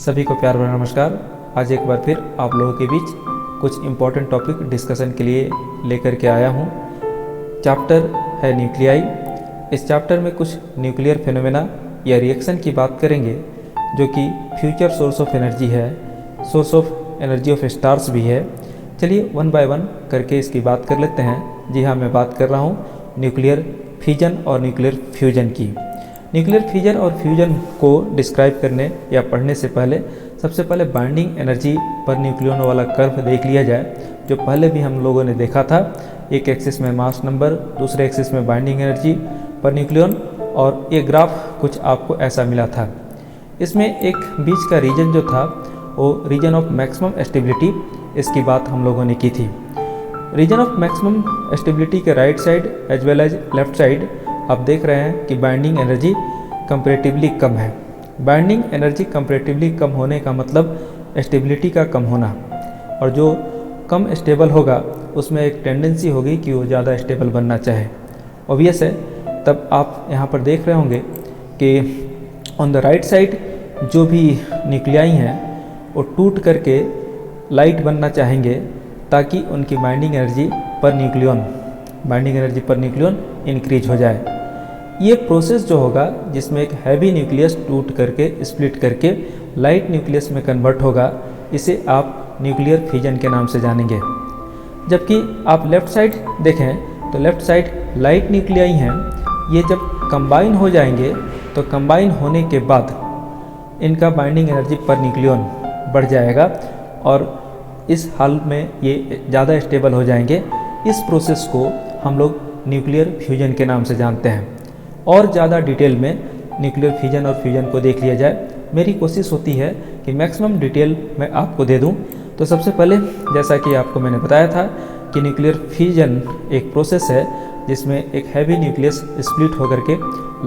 सभी को प्यार भरा नमस्कार। आज एक बार फिर आप लोगों के बीच कुछ इम्पोर्टेंट टॉपिक डिस्कशन के लिए लेकर के आया हूँ। चैप्टर है न्यूक्लियाई। इस चैप्टर में कुछ न्यूक्लियर फिनोमेना या रिएक्शन की बात करेंगे जो कि फ्यूचर सोर्स ऑफ एनर्जी है, source of energy of stars भी है। चलिए वन बाय वन करके इसकी बात कर लेते हैं। जी हाँ, मैं बात कर रहा हूँ न्यूक्लियर फिजन और न्यूक्लियर फ्यूजन की। न्यूक्लियर फिजन और फ्यूजन को डिस्क्राइब करने या पढ़ने से पहले सबसे पहले बाइंडिंग एनर्जी पर न्यूक्लियन वाला कर्व देख लिया जाए, जो पहले भी हम लोगों ने देखा था। एक एक्सिस में मास नंबर, दूसरे एक्सिस में बाइंडिंग एनर्जी पर न्यूक्लियन, और ये ग्राफ कुछ आपको ऐसा मिला था। इसमें एक बीच का रीजन जो था वो रीजन ऑफ मैक्सिमम स्टेबिलिटी, इसकी बात हम लोगों ने की थी। रीजन ऑफ मैक्सिमम स्टेबिलिटी के right side as well as left side आप देख रहे हैं कि बाइंडिंग एनर्जी कंपैरेटिवली कम है। बाइंडिंग एनर्जी कंपैरेटिवली कम होने का मतलब स्टेबिलिटी का कम होना, और जो कम स्टेबल होगा उसमें एक टेंडेंसी होगी कि वो ज़्यादा स्टेबल बनना चाहे। ऑब्वियस है। तब आप यहाँ पर देख रहे होंगे कि ऑन द राइट साइड जो भी न्यूक्लियाई हैं वो टूट करके लाइट बनना चाहेंगे ताकि उनकी binding energy per nucleon increase हो जाए। ये प्रोसेस जो होगा जिसमें एक हैवी न्यूक्लियस टूट करके स्प्लिट करके लाइट न्यूक्लियस में कन्वर्ट होगा, इसे आप न्यूक्लियर फिजन के नाम से जानेंगे। जबकि आप लेफ़्ट साइड देखें तो लेफ़्ट साइड लाइट न्यूक्लियाई हैं, ये जब कंबाइन हो जाएंगे तो कंबाइन होने के बाद इनका बाइंडिंग एनर्जी पर न्यूक्लियन बढ़ जाएगा और इस हाल में ये ज़्यादा स्टेबल हो जाएंगे। इस प्रोसेस को हम लोग न्यूक्लियर फ्यूजन के नाम से जानते हैं। और ज़्यादा डिटेल में न्यूक्लियर फिजन और फ्यूजन को देख लिया जाए। मेरी कोशिश होती है कि मैक्सिमम डिटेल मैं आपको दे दूं। तो सबसे पहले जैसा कि आपको मैंने बताया था कि न्यूक्लियर फिजन एक प्रोसेस है जिसमें एक हैवी न्यूक्लियस स्प्लिट होकर के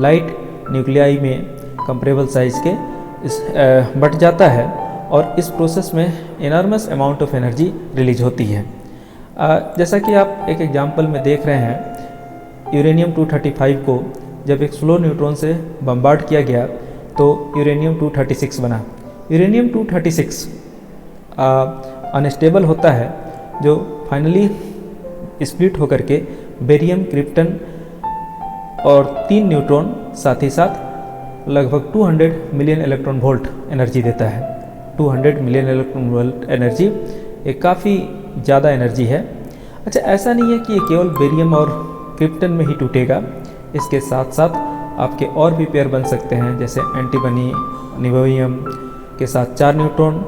लाइट न्यूक्लियाई में कंपैरेबल साइज के बट जाता है, और इस प्रोसेस में enormous amount of energy release होती है। जैसा कि आप एक एग्जांपल में देख रहे हैं, यूरेनियम 235 को जब एक स्लो न्यूट्रॉन से बम्बार्ड किया गया तो यूरेनियम 236 बना। यूरेनियम 236 अनस्टेबल होता है, जो फाइनली स्प्लिट होकर के बेरियम, क्रिप्टन और 3 न्यूट्रॉन साथ ही साथ लगभग 200 मिलियन इलेक्ट्रॉन वोल्ट एनर्जी देता है। 200 मिलियन इलेक्ट्रॉन वोल्ट एनर्जी एक काफ़ी ज़्यादा एनर्जी है। अच्छा, ऐसा नहीं है कि ये केवल बेरियम और क्रिप्टन में ही टूटेगा, इसके साथ साथ आपके और भी पेयर बन सकते हैं, जैसे एंटीमनी नियोबियम के साथ 4 न्यूट्रॉन,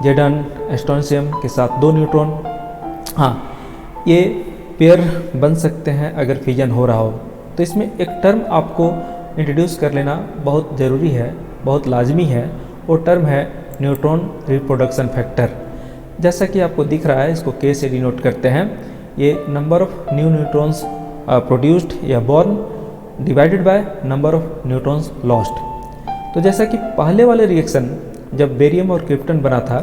जेडन एस्ट्रोनियम के साथ 2 न्यूट्रॉन। हाँ, ये पेयर बन सकते हैं अगर फिजन हो रहा हो। तो इसमें एक टर्म आपको इंट्रोड्यूस कर लेना बहुत ज़रूरी है, बहुत लाजमी है। वो टर्म है न्यूट्रॉन रिप्रोडक्शन फैक्टर। जैसा कि आपको दिख रहा है, इसको के से डिनोट करते हैं। ये number of new neutrons produced या born divided by number of neutrons lost. तो जैसा कि पहले वाले रिएक्शन जब बेरियम और क्रिप्टन बना था,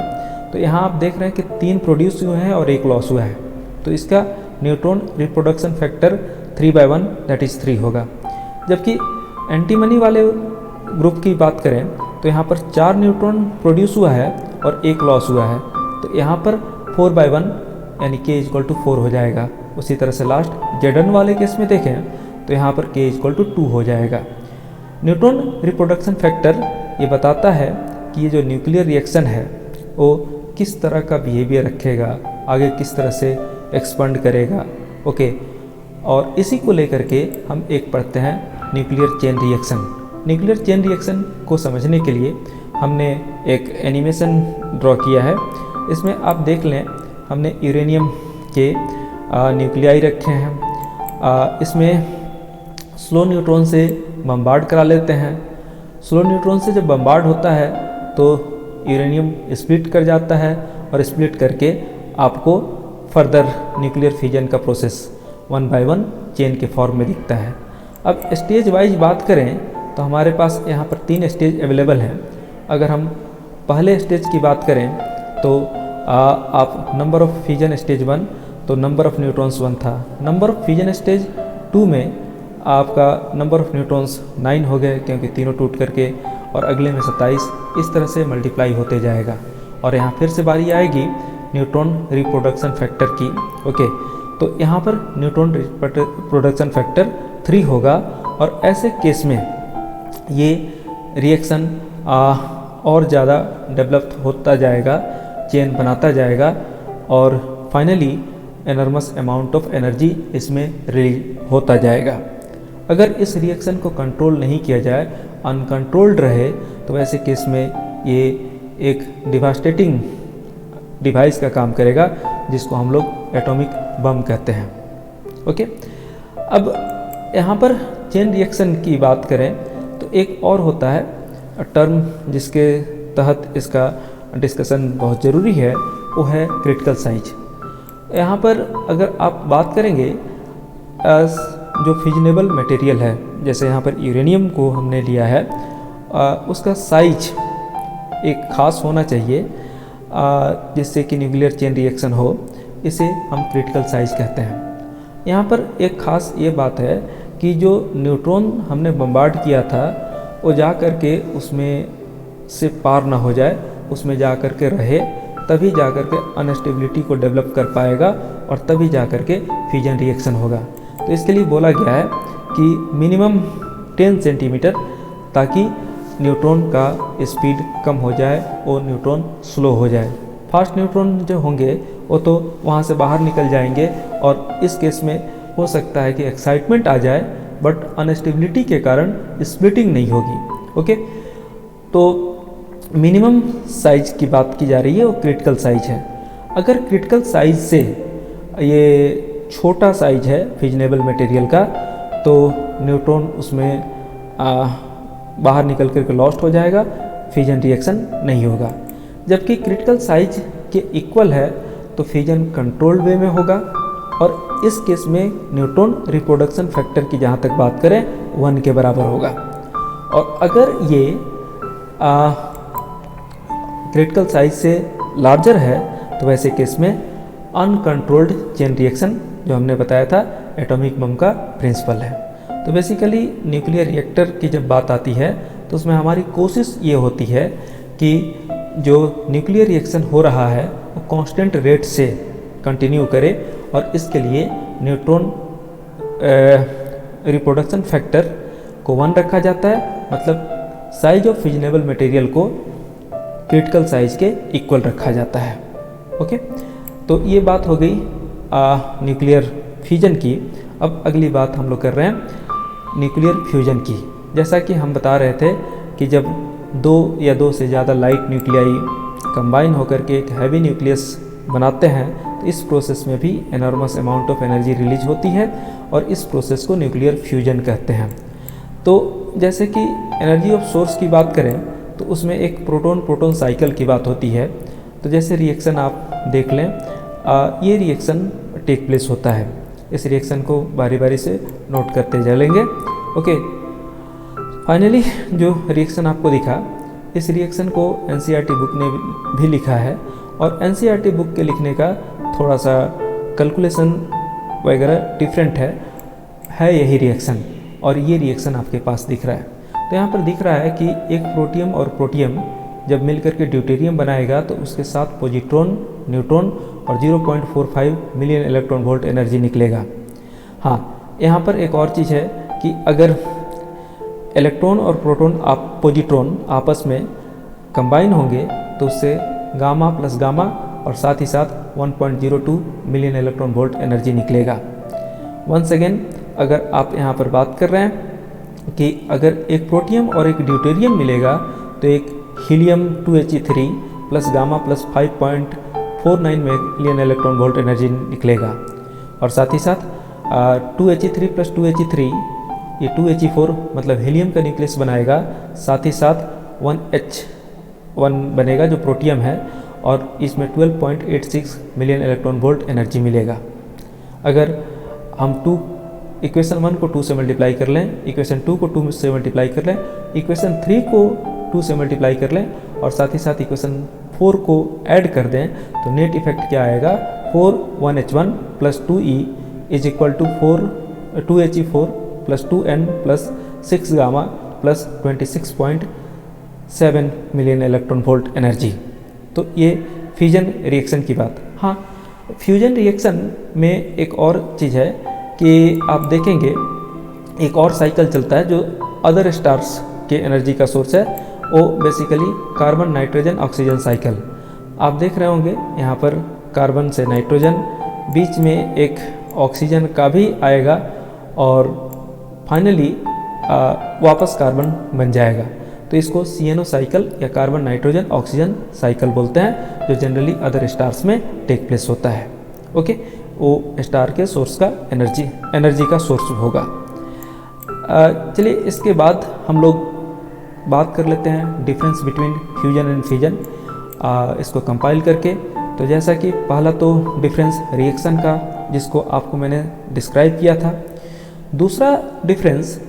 तो यहाँ आप देख रहे हैं कि 3 प्रोड्यूस हुए हैं और 1 लॉस हुआ है। तो इसका neutron reproduction factor 3/1 that is 3 होगा। जबकि एंटीमनी वाले ग्रुप की बात करें तो यहाँ पर 4 न्यूट्रॉन प्रोड्यूस हुआ है और 1 लॉस हुआ है। तो यहाँ पर 4/1 यानी k = 4 हो जाएगा। उसी तरह से लास्ट जेडन वाले केस में देखें तो यहाँ पर k = 2 हो जाएगा। न्यूट्रॉन रिप्रोडक्शन फैक्टर ये बताता है कि ये जो न्यूक्लियर रिएक्शन है वो किस तरह का बिहेवियर रखेगा, आगे किस तरह से एक्सपेंड करेगा। ओके, और इसी को लेकर के हम एक पढ़ते हैं nuclear chain reaction. Nuclear chain reaction को समझने के लिए हमने एक एनिमेशन ड्रॉ किया है। इसमें आप देख लें, हमने यूरेनियम के न्यूक्लियाई रखे हैं। इसमें स्लो न्यूट्रॉन से बम्बार्ड करा लेते हैं। स्लो न्यूट्रॉन से जब बम्बार्ड होता है तो यूरेनियम स्प्लिट कर जाता है, और स्प्लिट करके आपको फर्दर न्यूक्लियर फिजन का प्रोसेस 1 by 1 चेन के फॉर्म में दिखता है। अब स्टेज वाइज बात करें तो हमारे पास यहाँ पर 3 स्टेज अवेलेबल हैं। अगर हम पहले स्टेज की बात करें तो आप नंबर ऑफ फिजन स्टेज 1 तो नंबर ऑफ न्यूट्रॉन्स 1 था। नंबर ऑफ फिजन स्टेज 2 में आपका नंबर ऑफ़ न्यूट्रॉन्स 9 हो गए, क्योंकि तीनों टूट करके, और अगले में 27, इस तरह से मल्टीप्लाई होते जाएगा। और यहाँ फिर से बारी आएगी न्यूट्रॉन रिप्रोडक्शन फैक्टर की। ओके, तो यहाँ पर न्यूट्रॉन रिप्रोडक्शन फैक्टर 3 होगा, और ऐसे केस में ये रिएक्शन और ज़्यादा डेवलप होता जाएगा, चेन बनाता जाएगा, और फाइनली एनर्मस अमाउंट ऑफ एनर्जी इसमें रिलीज होता जाएगा। अगर इस रिएक्शन को कंट्रोल नहीं किया जाए, अनकंट्रोल्ड रहे, तो ऐसे केस में ये एक डिवास्टेटिंग डिवाइस का काम करेगा, जिसको हम लोग एटॉमिक बम कहते हैं। ओके, अब यहाँ पर चेन रिएक्शन की बात करें तो एक और होता है टर्म जिसके तहत इसका डिस्कशन बहुत ज़रूरी है, वो है क्रिटिकल साइज। यहाँ पर अगर आप बात करेंगे जो फिजनेबल मटेरियल है, जैसे यहाँ पर यूरेनियम को हमने लिया है, उसका साइज एक ख़ास होना चाहिए जिससे कि न्यूक्लियर चेन रिएक्शन हो, इसे हम क्रिटिकल साइज कहते हैं। यहाँ पर एक ख़ास ये बात है कि जो न्यूट्रॉन हमने बम्बार्ड किया था वो जा कर के उसमें से पार ना हो जाए, उसमें जा कर के रहे, तभी जा कर के अनस्टेबिलिटी को डेवलप कर पाएगा, और तभी जा कर के फ्यूजन रिएक्शन होगा। तो इसके लिए बोला गया है कि मिनिमम 10 सेंटीमीटर, ताकि न्यूट्रॉन का स्पीड कम हो जाए और न्यूट्रॉन स्लो हो जाए। फास्ट न्यूट्रॉन जो होंगे वो तो वहाँ से बाहर निकल जाएंगे, और इस केस में हो सकता है कि एक्साइटमेंट आ जाए, बट अनस्टेबिलिटी के कारण स्प्लिटिंग नहीं होगी। ओके, तो मिनिमम साइज की बात की जा रही है, वो क्रिटिकल साइज है। अगर क्रिटिकल साइज से ये छोटा साइज है फिजनेबल मटेरियल का, तो न्यूट्रॉन उसमें बाहर निकल करके लॉस्ट हो जाएगा, फ्यूजन रिएक्शन नहीं होगा। जबकि क्रिटिकल साइज के इक्वल है तो फ्यूजन कंट्रोल्ड वे में होगा, और इस केस में न्यूट्रॉन रिप्रोडक्शन फैक्टर की जहाँ तक बात करें 1 के बराबर होगा। और अगर ये क्रिटिकल साइज से लार्जर है तो वैसे केस में अनकंट्रोल्ड चेन रिएक्शन, जो हमने बताया था एटॉमिक बम का प्रिंसिपल है। तो बेसिकली न्यूक्लियर रिएक्टर की जब बात आती है तो उसमें हमारी कोशिश ये होती है कि जो न्यूक्लियर रिएक्शन हो रहा है वो कांस्टेंट रेट से कंटिन्यू करे, और इसके लिए न्यूट्रॉन रिप्रोडक्शन फैक्टर को 1 रखा जाता है, मतलब साइज ऑफ फिजनेबल मटेरियल को क्रिटिकल साइज के इक्वल रखा जाता है। ओके, तो ये बात हो गई न्यूक्लियर फ्यूजन की। अब अगली बात हम लोग कर रहे हैं न्यूक्लियर फ्यूजन की। जैसा कि हम बता रहे थे कि जब 2 या 2 से ज़्यादा लाइट न्यूक्लियाई कंबाइन होकर के एक हैवी न्यूक्लियस बनाते हैं, तो इस प्रोसेस में भी enormous amount of energy release होती है, और इस प्रोसेस को न्यूक्लियर फ्यूजन कहते हैं। तो जैसे कि एनर्जी ऑफ सोर्स की बात करें तो उसमें एक प्रोटॉन प्रोटॉन साइकिल की बात होती है। तो जैसे रिएक्शन आप देख लें, ये रिएक्शन टेक प्लेस होता है। इस रिएक्शन को बारी बारी से नोट करते चलेंगे। ओके, फाइनली जो रिएक्शन आपको दिखा, इस रिएक्शन को एनसीईआरटी बुक ने भी लिखा है, और एनसीईआरटी बुक के लिखने का थोड़ा सा कैलकुलेशन वगैरह डिफरेंट है यही रिएक्शन, और ये रिएक्शन आपके पास दिख रहा है। तो यहाँ पर दिख रहा है कि एक प्रोटियम और प्रोटियम जब मिलकर के ड्यूटेरियम बनाएगा तो उसके साथ पॉजिट्रॉन, न्यूट्रॉन और 0.45 मिलियन इलेक्ट्रॉन वोल्ट एनर्जी निकलेगा। हाँ, यहाँ पर एक और चीज़ है कि अगर इलेक्ट्रॉन और प्रोटॉन पॉजिट्रॉन आपस में कंबाइन होंगे तो उससे गामा प्लस गामा और साथ ही साथ 1.02 मिलियन इलेक्ट्रॉन वोल्ट एनर्जी निकलेगा। वंस अगेन, अगर आप यहाँ पर बात कर रहे हैं कि अगर एक प्रोटियम और एक ड्यूटेरियम मिलेगा तो एक helium 2He3 plus gamma plus 5.49 million electron volt energy निकलेगा, और साथ ही साथ 2He3 प्लस 2He3 ये 2He4 मतलब हीलियम का न्यूक्लियस बनाएगा, साथ ही साथ 1H1 बनेगा जो प्रोटियम है, और इसमें 12.86 मिलियन इलेक्ट्रॉन वोल्ट एनर्जी मिलेगा। अगर हम इक्वेशन 1 को 2 से मल्टीप्लाई कर लें, इक्वेशन 2 को 2 से मल्टीप्लाई कर लें, इक्वेशन 3 को 2 से मल्टीप्लाई कर लें, और साथ ही साथ इक्वेशन 4 को ऐड कर दें, तो नेट इफेक्ट क्या आएगा, 4 1H1 plus 2E is equal to 2He4 plus 2n plus 6 gamma plus 26.7 million electron volt energy. तो ये फ्यूजन रिएक्शन की बात। हाँ, फ्यूजन रिएक्शन में एक और चीज़ है कि आप देखेंगे एक और साइकिल चलता है जो अदर स्टार्स के एनर्जी का सोर्स है, वो basically carbon nitrogen oxygen cycle. आप देख रहे होंगे यहाँ पर कार्बन से नाइट्रोजन, बीच में एक ऑक्सीजन का भी आएगा और फाइनली वापस कार्बन बन जाएगा। तो इसको CNO साइकिल या कार्बन नाइट्रोजन ऑक्सीजन साइकिल बोलते हैं, जो जनरली अदर स्टार्स में टेक प्लेस होता है। ओके, वो स्टार के सोर्स का एनर्जी का सोर्स होगा। चलिए इसके बाद हम लोग बात कर लेते हैं difference between fusion and fission, इसको कंपाइल करके। तो जैसा कि पहला तो डिफरेंस रिएक्शन का, जिसको आपको मैंने डिस्क्राइब किया था। दूसरा डिफरेंस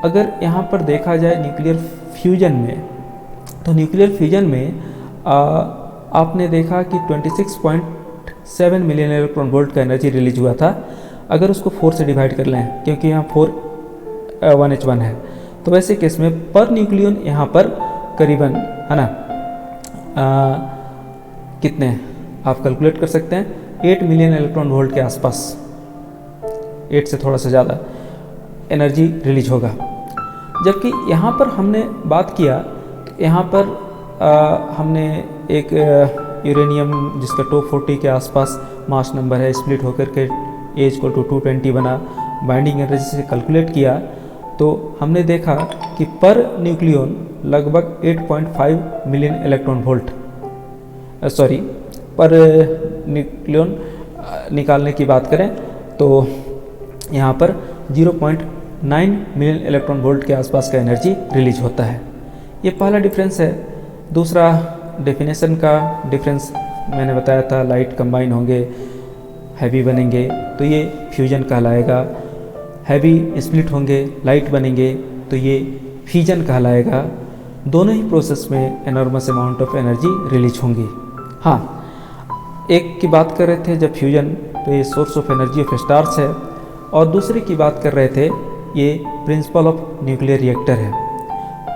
अगर यहाँ पर देखा जाए न्यूक्लियर फ्यूजन में, तो न्यूक्लियर फ्यूजन में आपने देखा कि 26.7 मिलियन इलेक्ट्रॉन वोल्ट का एनर्जी रिलीज हुआ था। अगर उसको 4 से डिवाइड कर लें, क्योंकि यहाँ 1H1 है, तो वैसे केस में पर न्यूक्लियन यहाँ पर करीबन, है ना, कितने आप कैलकुलेट कर सकते हैं, 8 मिलियन इलेक्ट्रॉन वोल्ट के आसपास, 8 से थोड़ा सा ज़्यादा एनर्जी रिलीज होगा। जबकि यहाँ पर हमने बात किया, तो यहाँ पर हमने एक यूरेनियम जिसका टॉप 40 के आसपास मास नंबर है, स्प्लिट होकर के A=220 बना, बाइंडिंग एनर्जी से कैलकुलेट किया, तो हमने देखा कि पर न्यूक्लियन लगभग 8.5 million electron volt, sorry per nucleon निकालने की बात करें तो यहाँ पर 0.9 मिलियन इलेक्ट्रॉन वोल्ट के आसपास का एनर्जी रिलीज होता है। ये पहला डिफरेंस है। दूसरा डेफिनेशन का डिफरेंस मैंने बताया था, लाइट कंबाइन होंगे, हैवी बनेंगे तो ये फ्यूजन कहलाएगा, हैवी स्प्लिट होंगे, लाइट बनेंगे तो ये फ्यूजन कहलाएगा। दोनों ही प्रोसेस में enormous amount of energy release होंगी। हाँ, एक की बात कर रहे थे जब फ्यूजन, तो ये source of energy of stars है, और दूसरे की बात कर रहे थे ये प्रिंसिपल ऑफ न्यूक्लियर रिएक्टर है।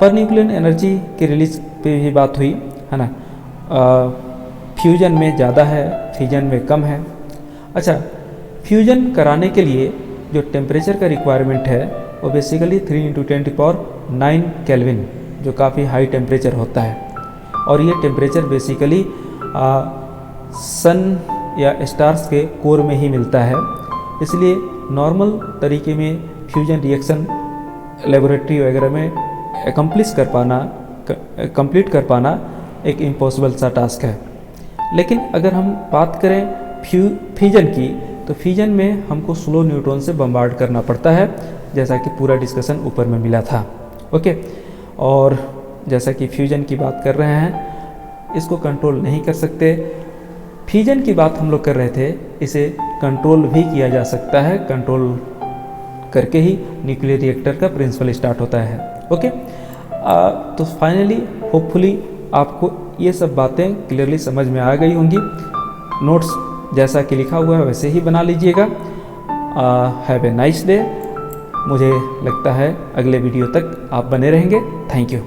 पर न्यूक्लियर एनर्जी की रिलीज पे भी बात हुई, है ना, फ्यूजन में ज़्यादा है, फ्यूजन में कम है। अच्छा, फ्यूजन कराने के लिए जो टेम्परेचर का रिक्वायरमेंट है वो बेसिकली 3 × 10⁹ केल्विन, जो काफ़ी हाई टेम्परेचर होता है। और ये टेम्परेचर बेसिकली सन या स्टार्स के कोर में ही मिलता है। इसलिए नॉर्मल तरीके में फ्यूजन रिएक्शन लेबोरेटरी वगैरह में कंप्लीट कर पाना एक इम्पॉसिबल सा टास्क है। लेकिन अगर हम बात करें फ्यूजन की, तो फ्यूजन में हमको स्लो न्यूट्रॉन से बम्बार्ड करना पड़ता है, जैसा कि पूरा डिस्कशन ऊपर में मिला था। ओके, और जैसा कि फ्यूजन की बात कर रहे हैं, इसको कंट्रोल नहीं कर सकते। फ्यूजन की बात हम लोग कर रहे थे, इसे कंट्रोल भी किया जा सकता है, कंट्रोल करके ही न्यूक्लियर रिएक्टर का प्रिंसिपल स्टार्ट होता है। ओके, तो फाइनली होपफुली आपको ये सब बातें क्लियरली समझ में आ गई होंगी। नोट्स जैसा कि लिखा हुआ है वैसे ही बना लीजिएगा। Have a nice day. मुझे लगता है अगले वीडियो तक आप बने रहेंगे। Thank you.